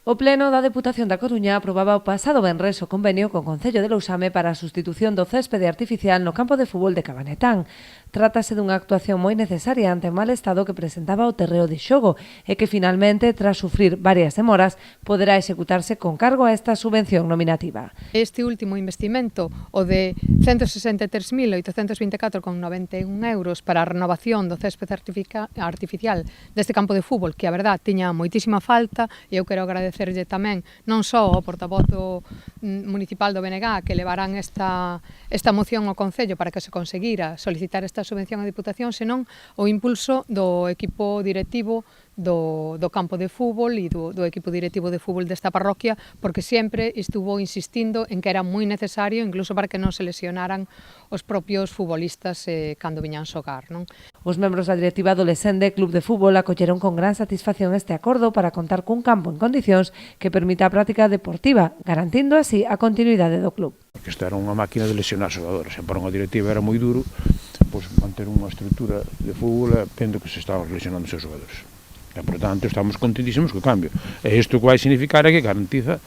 O Pleno da Deputación da Coruña aprobaba o pasado venres o convenio co Concello de Lousame para a sustitución do céspede artificial no campo de fútbol de Cabanetán. Trátase dunha actuación moi necesaria ante o mal estado que presentaba o terreo de xogo e que finalmente, tras sufrir varias demoras, poderá executarse con cargo a esta subvención nominativa. Este último investimento, o de 163.824,91 euros para a renovación do céspede artificial deste campo de fútbol, que a verdad tiña moitísima falta, e eu quero agradecerlle tamén non só ao portavoz municipal do BNG que levarán esta moción ao Concello para que se conseguira solicitar esta subvención á Diputación, senón o impulso do equipo directivo do campo de fútbol e do equipo directivo de fútbol desta parroquia, porque sempre estuvo insistindo en que era moi necesario, incluso para que non se lesionaran os propios futbolistas cando viñan xogar, non? Os membros da directiva do Lesende Club de Fútbol acolleron con gran satisfacción este acordo para contar cun campo en condicións que permita a práctica deportiva, garantindo así a continuidade do club. Porque isto era unha máquina de lesionar xogadores, e para unha directiva era moi duro manter unha estrutura de fútbol vendo que se estaban lesionando os seus xogadores. E, por tanto, estamos contentísimos co cambio. E isto que vai significar é que garantiza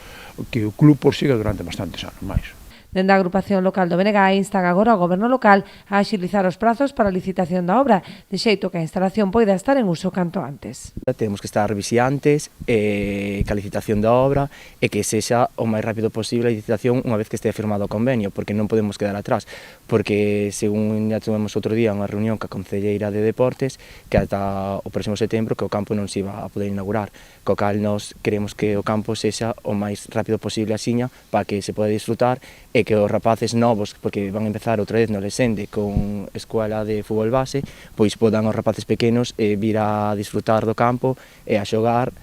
que o club siga durante bastantes anos máis. Dende a agrupación local do BNG instan agora ao goberno local a axilizar os prazos para a licitación da obra, de xeito que a instalación poida estar en uso canto antes. Temos que estar vixiantes que a licitación da obra e que sexa o máis rápido posible a licitación unha vez que estea firmado o convenio, porque non podemos quedar atrás, porque según ya tivemos outro día unha reunión ca Concelleira de Deportes que ata o próximo setembro que o campo non se iba a poder inaugurar, co cal nós queremos que o campo sexa o máis rápido posible axiña para que se poda disfrutar e que os rapaces novos, porque van a empezar outra vez no Lesende con escola de fútbol base, pois podan os rapaces pequenos vir a disfrutar do campo e a xogar